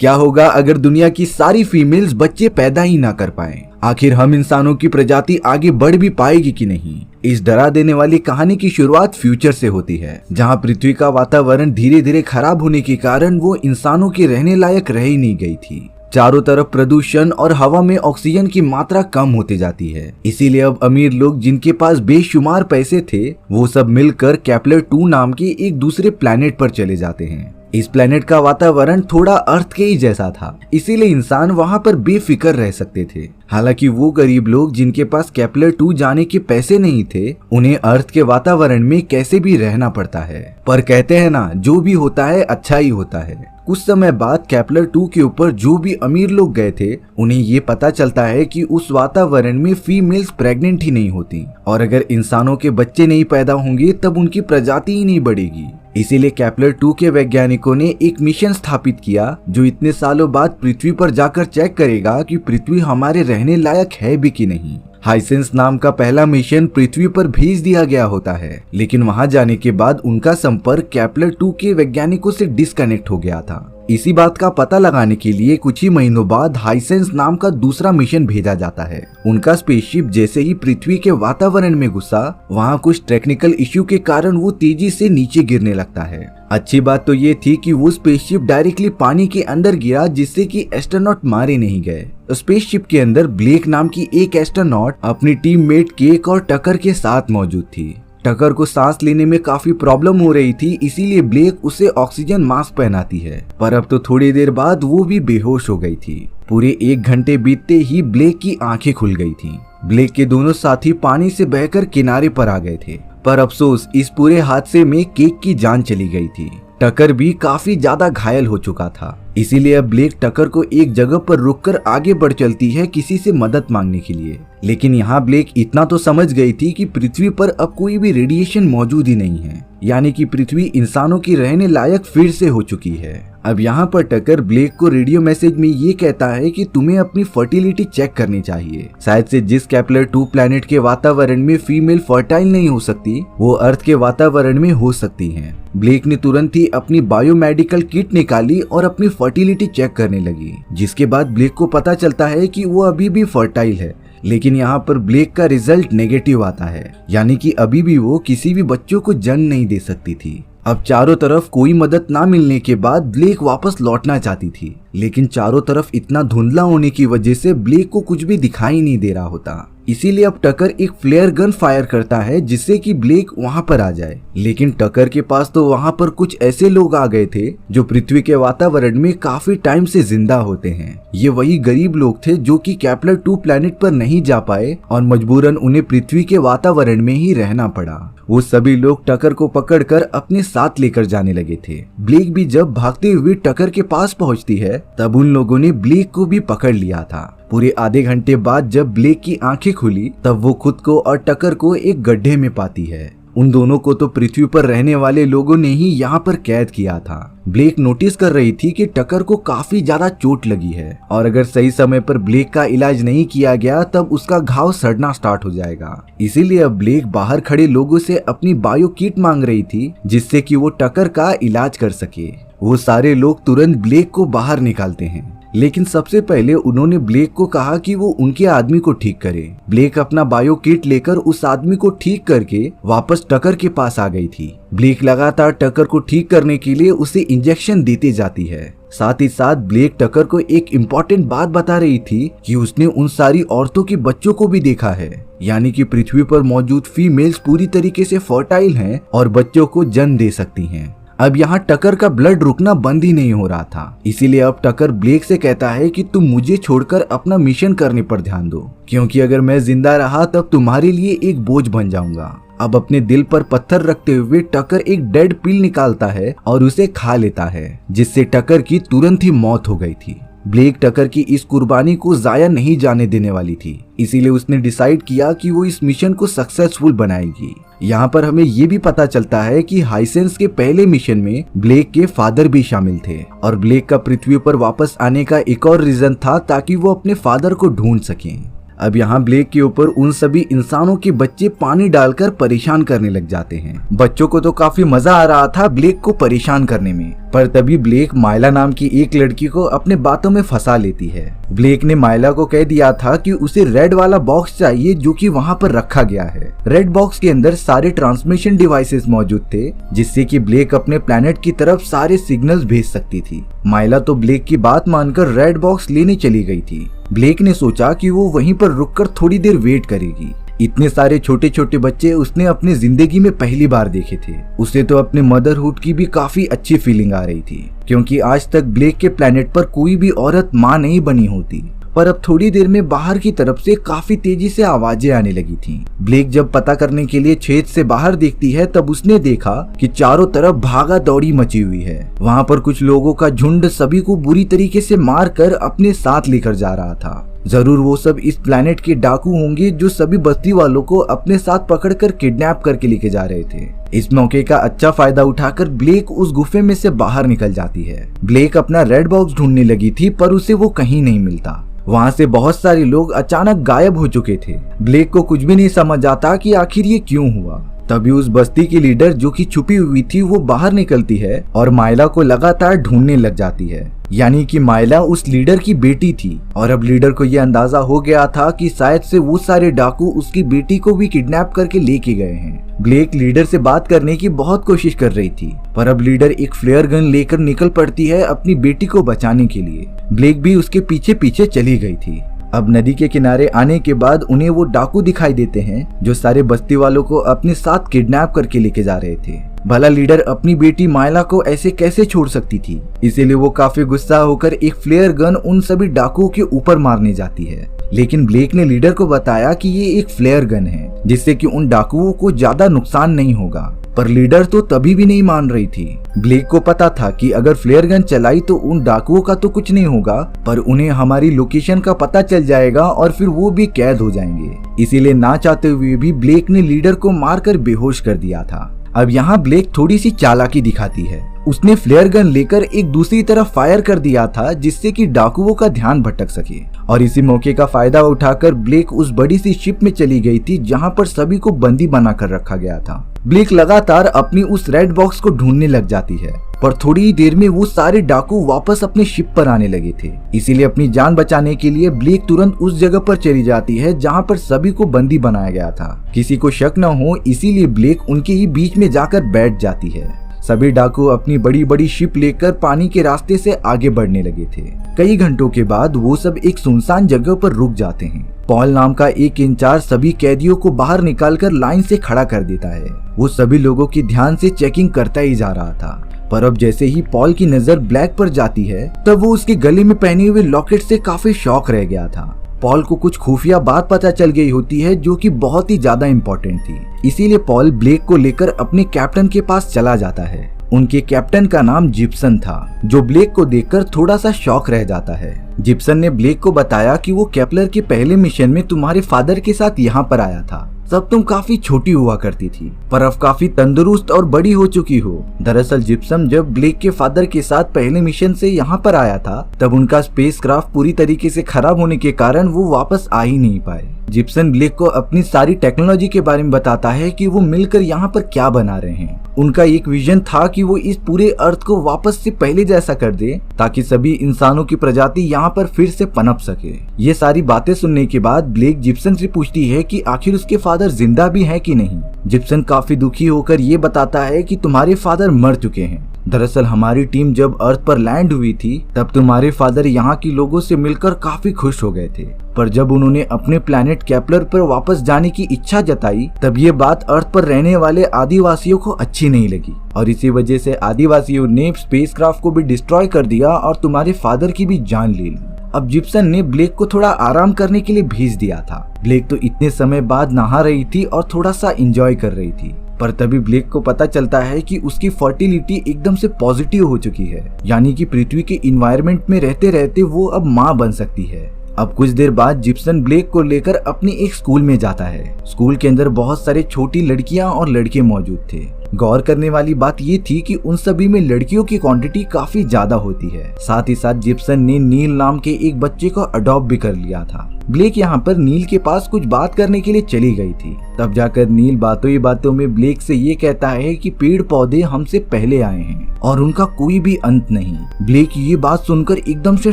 क्या होगा अगर दुनिया की सारी फीमेल्स बच्चे पैदा ही ना कर पाएं? आखिर हम इंसानों की प्रजाति आगे बढ़ भी पाएगी कि नहीं? इस डरा देने वाली कहानी की शुरुआत फ्यूचर से होती है, जहां पृथ्वी का वातावरण धीरे धीरे खराब होने के कारण वो इंसानों के रहने लायक रह ही नहीं गई थी। चारों तरफ प्रदूषण और हवा में ऑक्सीजन की मात्रा कम होती जाती है। इसीलिए अब अमीर लोग जिनके पास बेशुमार पैसे थे, वो सब मिलकर केपलर-2 नाम के एक दूसरे प्लैनेट पर चले जाते हैं। इस प्लैनेट का वातावरण थोड़ा अर्थ के ही जैसा था, इसीलिए इंसान वहां पर बेफिक्र रह सकते थे। हालांकि वो गरीब लोग जिनके पास केपलर-2 जाने के पैसे नहीं थे, उन्हें अर्थ के वातावरण में कैसे भी रहना पड़ता है। पर कहते हैं ना, जो भी होता है अच्छा ही होता है। कुछ समय बाद केपलर-2 के ऊपर जो भी अमीर लोग गए थे, उन्हें ये पता चलता है कि उस वातावरण में फीमेल्स प्रेग्नेंट ही नहीं होती, और अगर इंसानों के बच्चे नहीं पैदा होंगे तब उनकी प्रजाति ही नहीं बढ़ेगी। इसीलिए केपलर-2 के वैज्ञानिकों ने एक मिशन स्थापित किया, जो इतने सालों बाद पृथ्वी पर जाकर चेक करेगा कि पृथ्वी हमारे रहने लायक है भी कि नहीं। हाइसेंस नाम का पहला मिशन पृथ्वी पर भेज दिया गया होता है, लेकिन वहां जाने के बाद उनका संपर्क केपलर-2 के वैज्ञानिकों से डिस्कनेक्ट हो गया था। इसी बात का पता लगाने के लिए कुछ ही महीनों बाद हाइसेंस नाम का दूसरा मिशन भेजा जाता है। उनका स्पेसशिप जैसे ही पृथ्वी के वातावरण में घुसा, वहाँ कुछ टेक्निकल इश्यू के कारण वो तेजी से नीचे गिरने लगता है। अच्छी बात तो ये थी कि वो स्पेसशिप डायरेक्टली पानी के अंदर गिरा, जिससे कि एस्ट्रोनॉट मारे नहीं गए। स्पेसशिप के अंदर ब्लेक नाम की एक एस्ट्रोनॉट अपनी टीममेट केक और टकर के साथ मौजूद थी। टकर को सांस लेने में काफी प्रॉब्लम हो रही थी, इसीलिए ब्लेक उसे ऑक्सीजन मास्क पहनाती है। पर अब तो थोड़ी देर बाद वो भी बेहोश हो गई थी। पूरे 1 घंटे बीतते ही ब्लेक की आंखें खुल गई थी। ब्लेक के दोनों साथी पानी से बहकर किनारे पर आ गए थे, पर अफसोस इस पूरे हादसे में केक की जान चली गई थी। टकर भी काफी ज्यादा घायल हो चुका था। इसीलिए अब ब्लेक टकर को एक जगह पर रुककर आगे बढ़ चलती है किसी से मदद मांगने के लिए। लेकिन यहाँ ब्लेक इतना तो समझ गई थी कि पृथ्वी पर अब कोई भी रेडिएशन मौजूद ही नहीं है, यानी कि पृथ्वी इंसानों की रहने लायक फिर से हो चुकी है। अब यहाँ पर टकर ब्लेक को रेडियो मैसेज में ये कहता है कि तुम्हें अपनी फर्टिलिटी चेक करनी चाहिए। शायद से जिस केपलर-2 प्लैनेट के वातावरण में फीमेल फर्टाइल नहीं हो सकती, वो अर्थ के वातावरण में हो सकती हैं। ब्लेक ने तुरंत ही अपनी बायोमेडिकल किट निकाली और अपनी फर्टिलिटी चेक करने लगी, जिसके बाद ब्लेक को पता चलता है कि वो अभी भी फर्टाइल है। लेकिन यहाँ पर ब्लेक का रिजल्ट नेगेटिव आता है, यानी कि अभी भी वो किसी भी बच्चों को जन्म नहीं दे सकती थी। अब चारों तरफ कोई मदद ना मिलने के बाद ब्लेक वापस लौटना चाहती थी, लेकिन चारों तरफ इतना धुंधला होने की वजह से ब्लेक को कुछ भी दिखाई नहीं दे रहा होता। इसीलिए अब टकर एक फ्लेयर गन फायर करता है, जिससे कि ब्लेक वहां पर आ जाए। लेकिन टकर के पास तो वहां पर कुछ ऐसे लोग आ गए थे जो पृथ्वी के वातावरण में काफी टाइम से जिंदा होते हैं। ये वही गरीब लोग थे जो कि केपलर-2 प्लैनेट पर नहीं जा पाए और मजबूरन उन्हें पृथ्वी के वातावरण में ही रहना पड़ा। वो सभी लोग टकर को पकड़कर अपने साथ लेकर जाने लगे थे। ब्लेक भी जब भागते हुए टकर के पास पहुंचती है, तब उन लोगों ने ब्लेक को भी पकड़ लिया था। पूरे आधे घंटे बाद जब ब्लेक की आंखें खुली, तब वो खुद को और टकर को एक गड्ढे में पाती है। उन दोनों को तो पृथ्वी पर रहने वाले लोगों ने ही यहाँ पर कैद किया था। ब्लेक नोटिस कर रही थी कि टकर को काफी ज्यादा चोट लगी है, और अगर सही समय पर ब्लेक का इलाज नहीं किया गया तब उसका घाव सड़ना स्टार्ट हो जाएगा। इसीलिए अब ब्लेक बाहर खड़े लोगों से अपनी बायो किट मांग रही थी, जिससे कि वो टकर का इलाज कर सके। वो सारे लोग तुरंत ब्लेक को बाहर निकालते हैं, लेकिन सबसे पहले उन्होंने ब्लेक को कहा कि वो उनके आदमी को ठीक करे। ब्लेक अपना बायो किट लेकर उस आदमी को ठीक करके वापस टकर के पास आ गई थी। ब्लेक लगातार टकर को ठीक करने के लिए उसे इंजेक्शन देती जाती है। साथ ही साथ ब्लेक टकर को एक इम्पोर्टेंट बात बता रही थी कि उसने उन सारी औरतों के बच्चों को भी देखा है, यानी कि पृथ्वी पर मौजूद फीमेल्स पूरी तरीके से फर्टाइल हैं और बच्चों को जन्म दे सकती हैं। अब यहाँ टकर का ब्लड रुकना बंद ही नहीं हो रहा था। इसीलिए अब टकर ब्लेक से कहता है कि तुम मुझे छोड़कर अपना मिशन करने पर ध्यान दो, क्योंकि अगर मैं जिंदा रहा तब तुम्हारे लिए एक बोझ बन जाऊंगा। अब अपने दिल पर पत्थर रखते हुए टकर एक डेड पिल निकालता है और उसे खा लेता है, जिससे टकर की तुरंत ही मौत हो गई थी। ब्लेक टकर की इस कुर्बानी को जाया नहीं जाने देने वाली थी, इसीलिए उसने डिसाइड किया कि वो इस मिशन को सक्सेसफुल बनाएगी। यहाँ पर हमें ये भी पता चलता है कि हाइसेंस के पहले मिशन में ब्लेक के फादर भी शामिल थे, और ब्लेक का पृथ्वी पर वापस आने का एक और रीजन था ताकि वो अपने फादर को ढूंढ सकें। अब यहाँ ब्लेक के ऊपर उन सभी इंसानों के बच्चे पानी डालकर परेशान करने लग जाते हैं। बच्चों को तो काफी मजा आ रहा था ब्लेक को परेशान करने में, पर तभी ब्लेक माइला नाम की एक लड़की को अपने बातों में फंसा लेती है। ब्लेक ने माइला को कह दिया था कि उसे रेड वाला बॉक्स चाहिए जो कि वहाँ पर रखा गया है। रेड बॉक्स के अंदर सारे ट्रांसमिशन डिवाइसेस मौजूद थे जिससे कि ब्लेक अपने प्लेनेट की तरफ सारे सिग्नल्स भेज सकती थी। माइला तो ब्लेक की बात मानकर रेड बॉक्स लेने चली गई थी। ब्लेक ने सोचा कि वो वहीं पर रुककर थोड़ी देर वेट करेगी। इतने सारे छोटे छोटे बच्चे उसने अपनी जिंदगी में पहली बार देखे थे। उसे तो अपने मदरहुड की भी काफी अच्छी फीलिंग आ रही थी, क्योंकि आज तक ब्लेक के प्लेनेट पर कोई भी औरत माँ नहीं बनी होती। पर अब थोड़ी देर में बाहर की तरफ से काफी तेजी से आवाजें आने लगी थी। ब्लेक जब पता करने के लिए छेद से बाहर देखती है तब उसने देखा कि चारों तरफ भागा दौड़ी मची हुई है। वहाँ पर कुछ लोगों का झुंड सभी को बुरी तरीके से मार कर अपने साथ लेकर जा रहा था। जरूर वो सब इस प्लेनेट के डाकू होंगे जो सभी बस्ती वालों को अपने साथ पकड़कर किडनैप करके लेके जा रहे थे। इस मौके का अच्छा फायदा उठाकर ब्लेक उस गुफे में से बाहर निकल जाती है। ब्लेक अपना रेड बॉक्स ढूंढने लगी थी पर उसे वो कहीं नहीं मिलता। वहाँ से बहुत सारे लोग अचानक गायब हो चुके थे। ब्लेक को कुछ भी नहीं समझ आता कि आखिर ये क्यों हुआ। तभी उस बस्ती की लीडर जो कि छुपी हुई थी वो बाहर निकलती है और माइला को लगातार ढूंढने लग जाती है। यानी कि माइला उस लीडर की बेटी थी और अब लीडर को ये अंदाजा हो गया था कि शायद से वो सारे डाकू उसकी बेटी को भी किडनैप करके लेके गए हैं। ब्लेक लीडर से बात करने की बहुत कोशिश कर रही थी, पर अब लीडर एक फ्लेयर गन लेकर निकल पड़ती है अपनी बेटी को बचाने के लिए। ब्लेक भी उसके पीछे पीछे चली गई थी। अब नदी के किनारे आने के बाद उन्हें वो डाकू दिखाई देते हैं जो सारे बस्ती वालों को अपने साथ किडनैप करके लेके जा रहे थे। भला लीडर अपनी बेटी माइला को ऐसे कैसे छोड़ सकती थी, इसीलिए वो काफी गुस्सा होकर एक फ्लेयर गन उन सभी डाकुओं के ऊपर मारने जाती है। लेकिन ब्लेक ने लीडर को बताया कि ये एक फ्लेयर गन है जिससे कि उन डाकुओं को ज्यादा नुकसान नहीं होगा, पर लीडर तो तभी भी नहीं मान रही थी। ब्लेक को पता था कि अगर फ्लेयर गन चलाई तो उन डाकुओं का तो कुछ नहीं होगा, पर उन्हें हमारी लोकेशन का पता चल जाएगा और फिर वो भी कैद हो जाएंगे। इसीलिए ना चाहते हुए भी ब्लेक ने लीडर को मारकर बेहोश कर दिया था। अब यहाँ ब्लेक थोड़ी सी चालाकी दिखाती है। उसने फ्लेयर गन लेकर एक दूसरी तरफ फायर कर दिया था जिससे कि डाकुओं का ध्यान भटक सके, और इसी मौके का फायदा उठाकर ब्लेक उस बड़ी सी शिप में चली गई थी जहाँ पर सभी को बंदी बनाकर रखा गया था। ब्लेक लगातार अपनी उस रेड बॉक्स को ढूंढने लग जाती है, पर थोड़ी ही देर में वो सारे डाकू वापस अपने शिप पर आने लगे थे। इसीलिए अपनी जान बचाने के लिए ब्लेक तुरंत उस जगह पर चली जाती है जहाँ पर सभी को बंदी बनाया गया था। किसी को शक न हो इसीलिए ब्लेक उनके ही बीच में जाकर बैठ जाती है। सभी डाकू अपनी बड़ी बड़ी शिप लेकर पानी के रास्ते से आगे बढ़ने लगे थे। कई घंटों के बाद वो सब एक सुनसान जगह पर रुक जाते हैं। पॉल नाम का एक इंचार्ज सभी कैदियों को बाहर निकालकर लाइन से खड़ा कर देता है। वो सभी लोगों की ध्यान से चेकिंग करता ही जा रहा था, पर अब जैसे ही पॉल की नजर ब्लैक पर जाती है तब वो उसके गले में पहने हुए लॉकेट से काफी शॉक रह गया था। पॉल को कुछ खुफिया बात पता चल गई होती है जो कि बहुत ही ज्यादा इम्पोर्टेंट थी। इसीलिए पॉल ब्लेक को लेकर अपने कैप्टन के पास चला जाता है। उनके कैप्टन का नाम जिप्सन था, जो ब्लेक को देखकर थोड़ा सा शॉक रह जाता है। जिप्सन ने ब्लेक को बताया कि वो केपलर के पहले मिशन में तुम्हारे फादर के साथ यहाँ पर आया था। तब तुम काफी छोटी हुआ करती थी, पर अब काफी तंदुरुस्त और बड़ी हो चुकी हो। दरअसल जिप्सन जब ब्लेक के फादर के साथ पहले मिशन से यहाँ पर आया था तब उनका स्पेसक्राफ्ट पूरी तरीके से खराब होने के कारण वो वापस आ ही नहीं पाए। जिप्सन ब्लेक को अपनी सारी टेक्नोलॉजी के बारे में बताता है कि वो मिलकर यहाँ पर क्या बना रहे हैं। उनका एक विजन था कि वो इस पूरे अर्थ को वापस से पहले जैसा कर दे ताकि सभी इंसानों की प्रजाति यहाँ पर फिर से पनप सके। ये सारी बातें सुनने के बाद ब्लेक जिप्सन से पूछती है कि आखिर उसके फादर जिंदा भी हैं कि नहीं। जिप्सन काफी दुखी होकर ये बताता है कि तुम्हारे फादर मर चुके हैं। दरअसल हमारी टीम जब अर्थ पर लैंड हुई थी तब तुम्हारे फादर यहाँ के लोगों से मिलकर काफी खुश हो गए थे, पर जब उन्होंने अपने प्लेनेट केपलर पर वापस जाने की इच्छा जताई तब ये बात अर्थ पर रहने वाले आदिवासियों को अच्छी नहीं लगी, और इसी वजह से आदिवासियों ने स्पेसक्राफ्ट को भी डिस्ट्रॉय कर दिया और तुम्हारे फादर की भी जान ले ली। अब जिप्सन ने ब्लेक को थोड़ा आराम करने के लिए भेज दिया था। ब्लेक तो इतने समय बाद नहा रही थी और थोड़ा सा एंजॉय कर रही थी, पर तभी ब्लेक को पता चलता है कि उसकी फर्टिलिटी एकदम से पॉजिटिव हो चुकी है, यानी कि पृथ्वी के इन्वायरमेंट में रहते रहते वो अब माँ बन सकती है। अब कुछ देर बाद जिप्सन ब्लेक को लेकर अपने एक स्कूल में जाता है। स्कूल के अंदर बहुत सारे छोटी लड़कियां और लड़के मौजूद थे। गौर करने वाली बात ये थी कि उन सभी में लड़कियों की क्वांटिटी काफी ज्यादा होती है। साथ ही साथ जिप्सन ने नील नाम के एक बच्चे को अडॉप्ट भी कर लिया था। ब्लेक यहाँ पर नील के पास कुछ बात करने के लिए चली गई थी। तब जाकर नील बातों ही बातों में ब्लेक से ये कहता है कि पेड़ पौधे हमसे पहले आए हैं और उनका कोई भी अंत नहीं। ब्लेक ये बात सुनकर एकदम से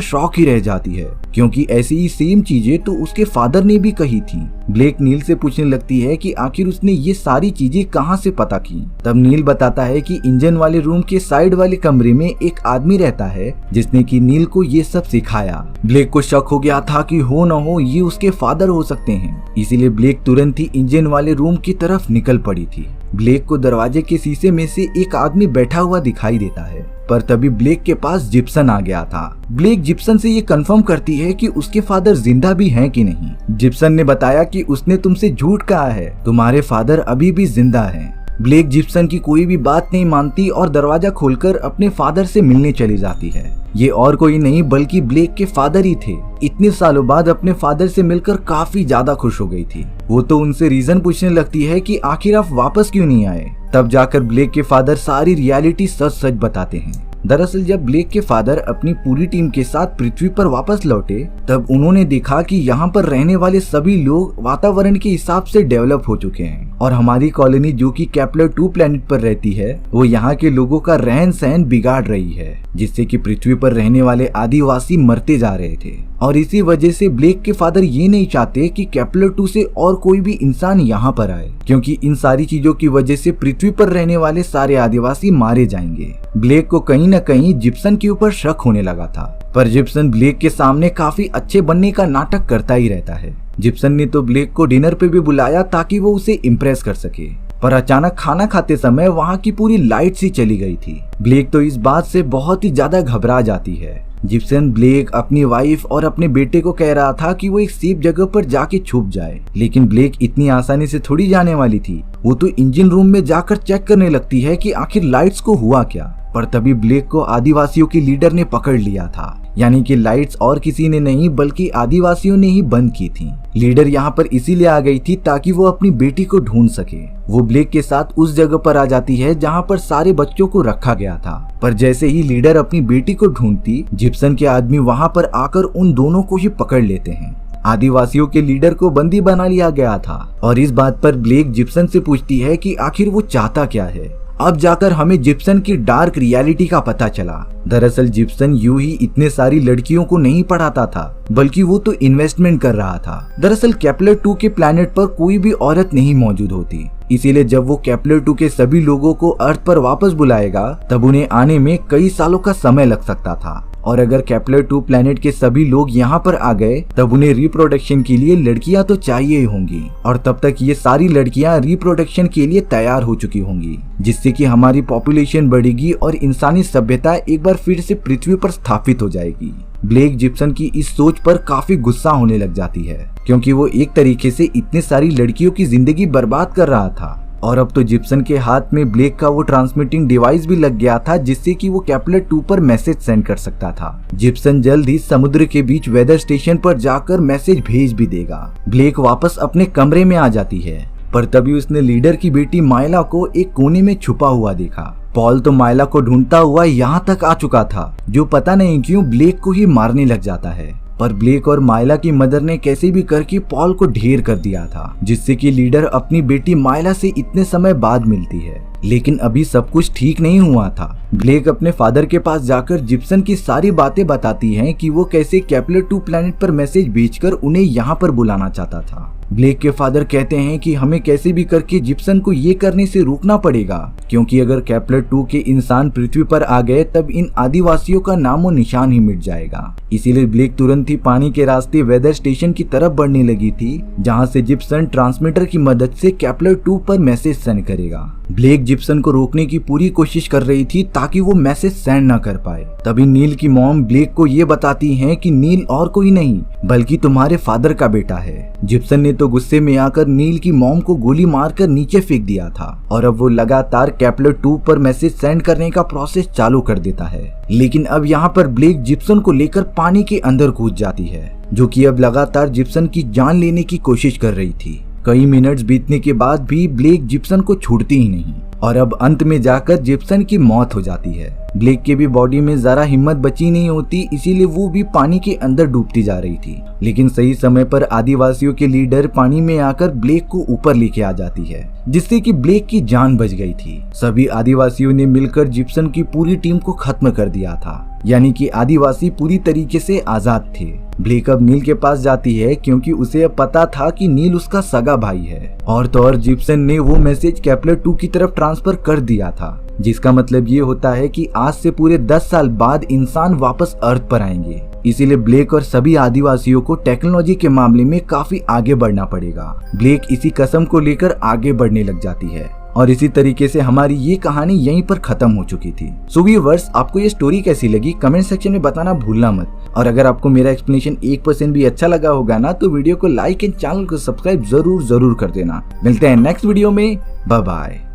शॉक ही रह जाती है, क्योंकि ऐसी ही सेम चीजें तो उसके फादर ने भी कही थी। ब्लेक नील से पूछने लगती है कि आखिर उसने ये सारी चीजें कहाँ से पता की। तब नील बताता है कि इंजन वाले रूम के साइड वाले कमरे में एक आदमी रहता है जिसने कि नील को ये सब सिखाया। ब्लेक को शक हो गया था कि हो न हो ये उसके फादर हो सकते हैं, इसीलिए ब्लेक तुरंत ही इंजन वाले रूम की तरफ निकल पड़ी थी। ब्लेक को दरवाजे के शीशे में से एक आदमी बैठा हुआ दिखाई देता है, पर तभी ब्लेक के पास जिप्सन आ गया था। ब्लेक जिप्सन से ये कंफर्म करती है कि उसके फादर जिंदा भी हैं कि नहीं। जिप्सन ने बताया कि उसने तुमसे झूठ कहा है, तुम्हारे फादर अभी भी जिंदा हैं। ब्लेक जिप्सन की कोई भी बात नहीं मानती और दरवाजा खोलकर अपने फादर से मिलने चली जाती है। ये और कोई नहीं बल्कि ब्लेक के फादर ही थे। इतने सालों बाद अपने फादर से मिलकर काफी ज्यादा खुश हो गई थी। वो तो उनसे रीजन पूछने लगती है कि आखिर आप वापस क्यों नहीं आए। तब जाकर ब्लेक के फादर सारी रियलिटी सच सच बताते हैं। दरअसल जब ब्लेक के फादर अपनी पूरी टीम के साथ पृथ्वी पर वापस लौटे, तब उन्होंने देखा कि यहाँ पर रहने वाले सभी लोग वातावरण के हिसाब से डेवलप हो चुके हैं और हमारी कॉलोनी जो कि केपलर 2 प्लेनेट पर रहती है, वो यहाँ के लोगों का रहन सहन बिगाड़ रही है, जिससे कि पृथ्वी पर रहने वाले आदिवासी मरते जा रहे थे। और इसी वजह से ब्लेक के फादर ये नहीं चाहते कि केपलर 2 से और कोई भी इंसान यहाँ पर आए, क्योंकि इन सारी चीजों की वजह से पृथ्वी पर रहने वाले सारे आदिवासी मारे जाएंगे। ब्लेक को कहीं न कहीं जिप्सन के ऊपर शक होने लगा था, पर जिप्सन ब्लेक के सामने काफी अच्छे बनने का नाटक करता ही रहता है। जिप्सन ने तो ब्लेक को डिनर पे भी बुलाया ताकि वो उसे इम्प्रेस कर सके, पर अचानक खाना खाते समय वहाँ की पूरी लाइट्स ही चली गई थी। ब्लेक तो इस बात से बहुत ही ज्यादा घबरा जाती है। जिप्सन ब्लेक, अपनी वाइफ और अपने बेटे को कह रहा था कि वो एक सेफ जगह पर जाके छुप जाए, लेकिन ब्लेक इतनी आसानी से थोड़ी जाने वाली थी। वो तो इंजन रूम में जाकर चेक करने लगती है कि आखिर लाइट्स को हुआ क्या। पर तभी ब्लेक को आदिवासियों के लीडर ने पकड़ लिया था, यानी कि लाइट्स और किसी ने नहीं बल्कि आदिवासियों ने ही बंद की थी। लीडर यहाँ पर इसीलिए आ गई थी ताकि वो अपनी बेटी को ढूंढ सके। वो ब्लेक के साथ उस जगह पर आ जाती है जहाँ पर सारे बच्चों को रखा गया था, पर जैसे ही लीडर अपनी बेटी को ढूंढती, जिप्सन के आदमी वहाँ पर आकर उन दोनों को ही पकड़ लेते हैं। आदिवासियों के लीडर को बंदी बना लिया गया था और इस बात पर ब्लेक जिप्सन से पूछती है कि आखिर वो चाहता क्या है। अब जाकर हमें जिप्सन की डार्क रियलिटी का पता चला। दरअसल जिप्सन यूं ही इतने सारी लड़कियों को नहीं पढ़ाता था, बल्कि वो तो इन्वेस्टमेंट कर रहा था। दरअसल केपलर 2 के प्लेनेट पर कोई भी औरत नहीं मौजूद होती, इसीलिए जब वो केपलर 2 के सभी लोगों को अर्थ पर वापस बुलाएगा, तब उन्हें आने में कई सालों का समय लग सकता था। और अगर केपलर 2 प्लेनेट के सभी लोग यहाँ पर आ गए, तब उन्हें रिप्रोडक्शन के लिए लड़कियां तो चाहिए ही होंगी, और तब तक ये सारी लड़कियां रिप्रोडक्शन के लिए तैयार हो चुकी होंगी, जिससे कि हमारी पॉपुलेशन बढ़ेगी और इंसानी सभ्यता एक बार फिर से पृथ्वी पर स्थापित हो जाएगी। ब्लेक जिप्सन की इस सोच पर काफी गुस्सा होने लग जाती है, क्योंकि वो एक तरीके से इतनी सारी लड़कियों की जिंदगी बर्बाद कर रहा था। और अब तो जिप्सन के हाथ में ब्लेक का वो ट्रांसमिटिंग डिवाइस भी लग गया था, जिससे कि वो केपलर 2 पर मैसेज सेंड कर सकता था। जिप्सन जल्द ही समुद्र के बीच वेदर स्टेशन पर जाकर मैसेज भेज भी देगा। ब्लेक वापस अपने कमरे में आ जाती है, पर तभी उसने लीडर की बेटी माइला को एक कोने में छुपा हुआ देखा। पॉल तो माइला को ढूंढता हुआ यहाँ तक आ चुका था, जो पता नहीं क्यों ब्लेक को ही मारने लग जाता है। पर ब्लेक और माइला की मदर ने कैसे भी करके पॉल को ढेर कर दिया था, जिससे कि लीडर अपनी बेटी माइला से इतने समय बाद मिलती है। लेकिन अभी सब कुछ ठीक नहीं हुआ था। ब्लेक अपने फादर के पास जाकर जिप्सन की सारी बातें बताती हैं कि वो कैसे केपलर 2 प्लेनेट पर मैसेज भेजकर उन्हें यहाँ पर बुलाना चाहता था। ब्लेक के फादर कहते हैं कि हमें कैसे भी करके जिप्सन को ये करने से रोकना पड़ेगा, क्योंकि अगर केपलर 2 के इंसान पृथ्वी पर आ गए तब इन आदिवासियों का नामो निशान ही मिट जाएगा। इसीलिए ब्लेक तुरंत ही पानी के रास्ते वेदर स्टेशन की तरफ बढ़ने लगी थी, जहाँ से जिप्सन ट्रांसमीटर की मदद से केपलर 2 पर मैसेज सेंड करेगा। ब्लेक जिप्सन को रोकने की पूरी कोशिश कर रही थी ताकि वो मैसेज सेंड न कर पाए। तभी नील की मॉम ब्लेक को ये बताती हैं कि नील और कोई नहीं बल्कि तुम्हारे फादर का बेटा है। जिप्सन ने तो गुस्से में आकर नील की मॉम को गोली मारकर नीचे फेंक दिया था, और अब वो लगातार केपलर 2 पर मैसेज सेंड करने का प्रोसेस चालू कर देता है। लेकिन अब यहाँ पर ब्लेक जिप्सन को लेकर पानी के अंदर कूद जाती है, जो कि अब लगातार जिप्सन की जान लेने की कोशिश कर रही थी। कई मिनट्स बीतने के बाद भी ब्लेक जिप्सन को छोड़ती ही नहीं। और अब अंत में जाकर जिप्सन की मौत हो जाती है। ब्लेक के भी बॉडी में जरा हिम्मत बची नहीं होती, इसीलिए वो भी पानी के अंदर डूबती जा रही थी। लेकिन सही समय पर आदिवासियों के लीडर पानी में आकर ब्लेक को ऊपर लेके आ जाती है, जिससे कि ब्लेक की जान बच गई थी। सभी आदिवासियों ने मिलकर जिप्सन की पूरी टीम को खत्म कर दिया था, यानी कि आदिवासी पूरी तरीके से आजाद थे। ब्लेक अब नील के पास जाती है क्योंकि उसे अब पता था कि नील उसका सगा भाई है। और तो और जिप्सन ने वो मैसेज केपलर 2 की तरफ ट्रांसफर कर दिया था, जिसका मतलब ये होता है कि आज से पूरे 10 साल बाद इंसान वापस अर्थ पर आएंगे। इसीलिए ब्लेक और सभी आदिवासियों को टेक्नोलॉजी के मामले में काफी आगे बढ़ना पड़ेगा। ब्लेक इसी कसम को लेकर आगे बढ़ने लग जाती है और इसी तरीके से हमारी ये कहानी यहीं पर खत्म हो चुकी थी। सो व्यूअर्स, आपको ये स्टोरी कैसी लगी कमेंट सेक्शन में बताना भूलना मत। और अगर आपको मेरा एक्सप्लेनेशन 1% भी अच्छा लगा होगा ना, तो वीडियो को लाइक एंड चैनल को सब्सक्राइब जरूर कर देना। मिलते हैं नेक्स्ट वीडियो में, बाय बाय।